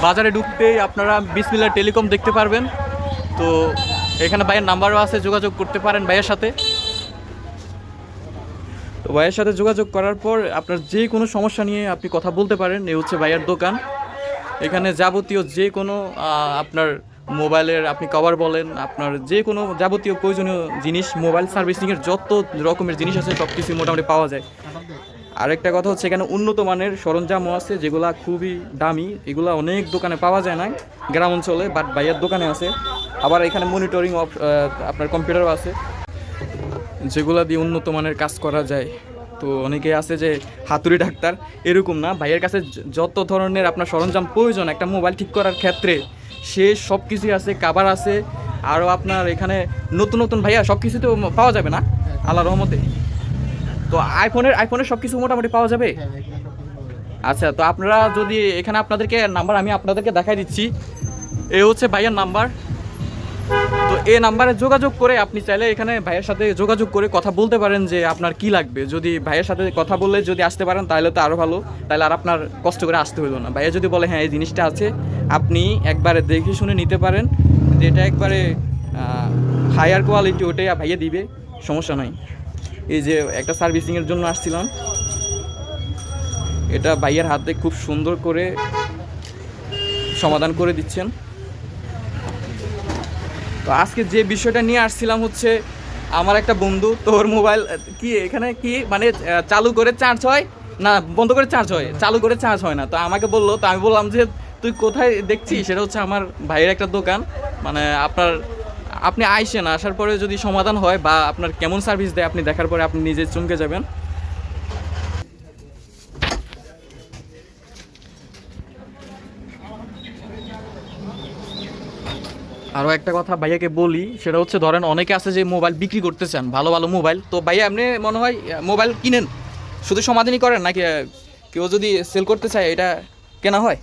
বাজারে ঢুকতেই আপনারা বিসমিল্লাহ টেলিকম দেখতে পারবেন। তো এখানে ভাইয়ের নাম্বারও আছে, যোগাযোগ করতে পারেন ভাইয়ের সাথে। তো ভাইয়ের সাথে যোগাযোগ করার পর আপনার যে কোনো সমস্যা নিয়ে আপনি কথা বলতে পারেন। এই হচ্ছে ভাইয়ের দোকান। এখানে যাবতীয় যে কোনো আপনার মোবাইলের আপনি কভার বলেন, আপনার যে কোনো যাবতীয় প্রয়োজনীয় জিনিস, মোবাইল সার্ভিসিংয়ের যত রকমের জিনিস আছে সব কিছু মোটামুটি পাওয়া যায়। আরেকটা কথা হচ্ছে এখানে উন্নত মানের সরঞ্জামও আছে, যেগুলা খুবই দামি, এগুলা অনেক দোকানে পাওয়া যায় না গ্রাম অঞ্চলে, বাট ভাইয়ের দোকানে আছে। আবার এখানে মনিটরিং আপনার কম্পিউটারও আছে, যেগুলা দিয়ে উন্নত মানের কাজ করা যায়। তো অনেকে আছে যে হাতুড়ি ডাক্তার, এরকম না, ভাইয়ের কাছে যত ধরনের আপনার সরঞ্জাম প্রয়োজন একটা মোবাইল ঠিক করার ক্ষেত্রে সে সব কিছুই আছে, কাভার আছে। আরও আপনার এখানে নতুন নতুন ভাইয়া সব কিছু তো পাওয়া যাবে না আল্লাহর রহমতে। তো আইফোনের সব কিছু মোটামুটি পাওয়া যাবে। আচ্ছা, তো আপনারা যদি এখানে আপনাদেরকে নাম্বার আমি আপনাদেরকে দেখাই দিচ্ছি, এ হচ্ছে ভাইয়ের নাম্বার। তো এই নাম্বারে যোগাযোগ করে আপনি চাইলে এখানে ভাইয়ের সাথে যোগাযোগ করে কথা বলতে পারেন যে আপনার কি লাগবে। যদি ভাইয়ের সাথে কথা বললে যদি আসতে পারেন তাহলে তো আরও ভালো, তাহলে আর আপনার কষ্ট করে আসতে হইলো না। ভাইয়া যদি বলে হ্যাঁ এই জিনিসটা আছে, আপনি একবারে দেখে শুনে নিতে পারেন, যেটা একবারে হায়ার কোয়ালিটি ওটাই ভাইয়া দিবে, সমস্যা নাই। এই যে একটা সার্ভিসিংয়ের জন্য আসছিলাম, এটা ভাইয়ের হাতে খুব সুন্দর করে সমাধান করে দিচ্ছেন। তো আজকে যে বিষয়টা নিয়ে আসছিলাম হচ্ছে, আমার একটা বন্ধু, তোর মোবাইল কি এখানে কি মানে চালু করে চার্জ হয় না, বন্ধ করে চার্জ হয়, চালু করে চার্জ হয় না। তো আমাকে বললো, তো আমি বললাম যে তুই কোথায় দেখছিস, সেটা হচ্ছে আমার ভাইয়ের একটা দোকান, মানে আপনি আইসেন, আসার পরে যদি সমাধান হয় বা আপনার কেমন সার্ভিস দেয় আপনি দেখার পরে আপনি নিজে চমকে যাবেন। আরও একটা কথা ভাইয়াকে বলি, সেটা হচ্ছে ধরেন অনেকে আছে যে মোবাইল বিক্রি করতে চান, ভালো ভালো মোবাইল। তো ভাইয়া আপনি মনে হয় মোবাইল কিনেন, শুধু সমাধানই করেন নাকি কেউ যদি সেল করতে চায় এটা কেনা হয়?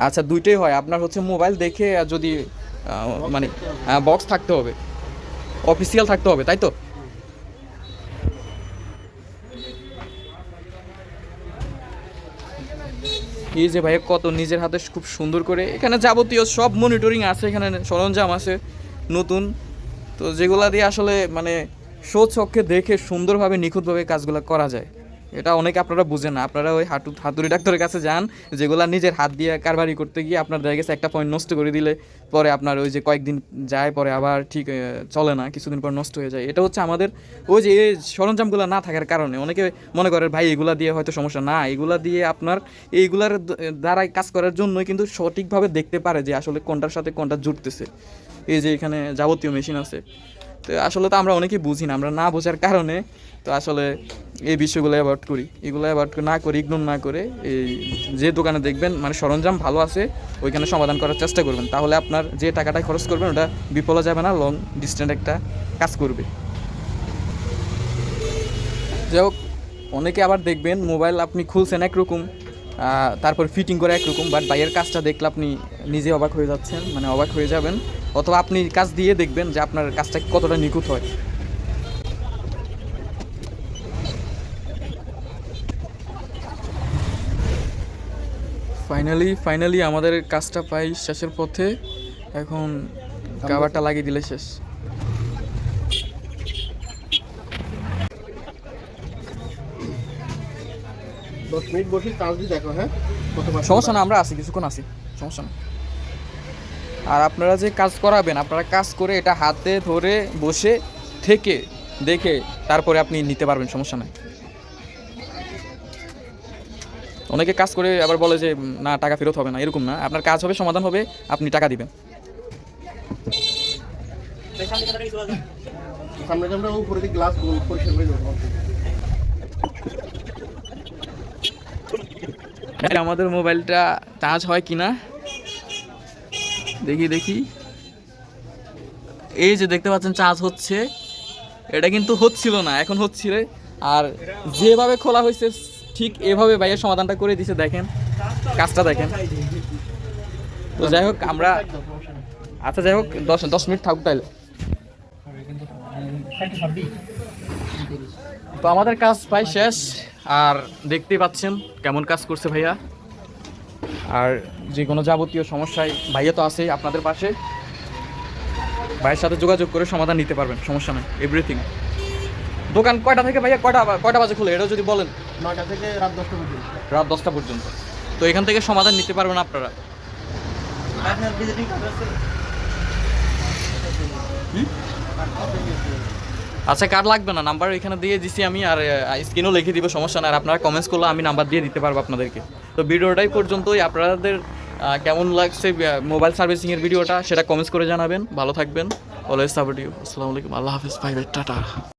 আচ্ছা, দুইটাই হয়। আপনার হচ্ছে মোবাইল দেখে যদি মানে বক্স থাকতে হবে, অফিসিয়াল থাকতে হবে, তাই তো? এই যে ভাইয়া কত নিজের হাতে খুব সুন্দর করে, এখানে যাবতীয় সব মনিটরিং আছে, এখানে সরঞ্জাম আছে নতুন, তো যেগুলা দিয়ে আসলে মানে চোখে দেখে সুন্দরভাবে নিখুঁতভাবে কাজগুলো করা যায়। এটা অনেকে আপনারা বুঝেন না, আপনারা ওই হাতুড়ি ডাক্তারের কাছে যান, যেগুলা নিজের হাত দিয়ে কারবারি করতে গিয়ে আপনার দেখা গেছে একটা পয়েন্ট নষ্ট করে দিলে পরে আপনার ওই যে কয়েকদিন যায়, পরে আবার ঠিক চলে না, কিছুদিন পর নষ্ট হয়ে যায়। এটা হচ্ছে আমাদের ওই যে এই সরঞ্জামগুলো না থাকার কারণে অনেকে মনে করে ভাই এগুলা দিয়ে হয়তো সমস্যা না, এগুলা দিয়ে আপনার এইগুলার দ্বারাই কাজ করার জন্যই কিন্তু সঠিকভাবে দেখতে পারে যে আসলে কোনটার সাথে কোনটা জুড়তেছে। এই যে এখানে যাবতীয় মেশিন আছে, তো আসলে তো আমরা অনেকেই বুঝি না, আমরা না বোঝার কারণে তো আসলে এই বিষয়গুলো অ্যাভয়েড করি, এগুলো অ্যাভয়েড না করে, ইগনোর না করে, এই যে দোকানে দেখবেন মানে সরঞ্জাম ভালো আছে ওইখানে সমাধান করার চেষ্টা করবেন, তাহলে আপনার যে টাকাটা খরচ করবেন ওটা বিফলে যাবে না, লং ডিস্টেন্স একটা কাজ করবে। যাই হোক, অনেকে আবার দেখবেন মোবাইল আপনি খুলছেন একরকম, তারপর ফিটিং করে একরকম, বাট বাইরের কাজটা দেখলে আপনি নিজে অবাক হয়ে যাচ্ছেন, মানে অবাক হয়ে যাবেন, অথবা আপনি কাজ দিয়ে দেখবেন যে আপনার কাজটা কতটা নিখুঁত হয়। ফাইনালি আমাদের কাজটা পাই শেষের পথে, এখন কাভারটা লাগিয়ে দিলে শেষ। সমস্যা না, আমরা আছি, কিছুক্ষণ আছি, সমস্যা না। আর আপনারা যে কাজ করাবেন, আপনারা কাজ করে এটা হাতে ধরে বসে থেকে দেখে তারপরে আপনি নিতে পারবেন, সমস্যা নাই। অনেকে কাজ করে আবার বলে যে না টাকা ফেরত হবে না, এরকম না, আপনার কাজ হবে, সমাধান হবে, আপনি টাকা দিবেন। আমাদের মোবাইলটা চার্জ হয় কিনা দেখি। এই যে দেখতে পাচ্ছেন চার্জ হচ্ছে, এটা কিন্তু হচ্ছিল না, এখন হচ্ছিল। আর যেভাবে খোলা হয়েছে ঠিক এভাবে ভাইয়ের সমাধানটা করে দিছে, দেখেন কাজটা দেখেন। তো যাই হোক আমরা, আচ্ছা যাই হোক 10 মিনিট থাকুক তাইলে। তো আমাদের কাজ প্রায় শেষ, আর দেখতেই পাচ্ছেন কেমন কাজ করছে ভাইয়া। আর যে কোনো যাবতীয় সমস্যায় ভাইয়া তো আছেই আপনাদের পাশে, ভাইয়ের সাথে যোগাযোগ করে সমাধান নিতে পারবেন, সমস্যা নেই, এভরিথিং। দোকান কয়টা থেকে ভাইয়া কয়টা বাজে খুলে এটাও যদি বলেন? 9টা থেকে রাত 10টা পর্যন্ত। রাত 10টা পর্যন্ত। তো এখান থেকে সমাধান নিতে পারবেন আপনারা। আপনার ভিজিটিং কার্ড আছে? আচ্ছা, কার্ড লাগবে না, নাম্বার এখানে দিয়ে দিছি আমি, আর স্ক্রিনও লিখে দিব, সমস্যা নাই। আর আপনারা কমেন্টস করলে আমি নাম্বার দিয়ে দিতে পারবো আপনাদেরকে। তো ভিডিওটাই পর্যন্তই। আপনাদের কেমন লাগছে মোবাইল সার্ভিসিংয়ের ভিডিওটা সেটা কমেন্টস করে জানাবেন। ভালো থাকবেন, অলওয়েজ সাপোর্ট ইউ। আসসালামু আলাইকুম, আল্লাহ হাফিজ, বাই বাই, টাটা।